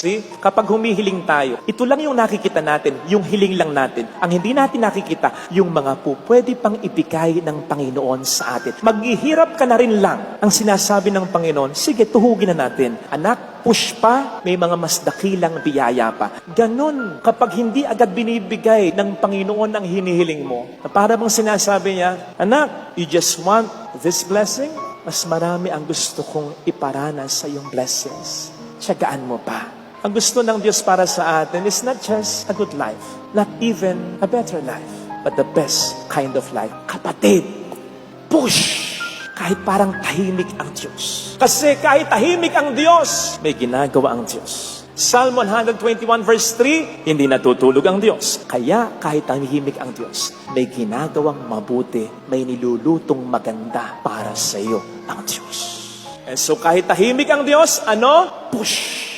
See? Kapag humihiling tayo, ito lang yung nakikita natin, yung hiling lang natin. Ang hindi natin nakikita, yung mga pwede pang ibigay ng Panginoon sa atin. Maghihirap ka na rin lang. Ang sinasabi ng Panginoon, sige, tuhugin na natin. Anak, push pa, may mga mas dakilang biyaya pa. Ganon, kapag hindi agad binibigay ng Panginoon ang hinihiling mo, na para bang sinasabi niya, anak, you just want this blessing? Mas marami ang gusto kong iparanas sa iyong blessings. Tiyagaan mo pa. Ang gusto ng Diyos para sa atin is not just a good life, not even a better life, but the best kind of life. Kapatid, push! Kahit parang tahimik ang Diyos. Kasi kahit tahimik ang Diyos, may ginagawa ang Diyos. Psalm 121 verse 3, hindi natutulog ang Diyos. Kaya kahit tahimik ang Diyos, may ginagawang mabuti, may nilulutong maganda para sa iyo ang Diyos. And so kahit tahimik ang Diyos, ano? Push!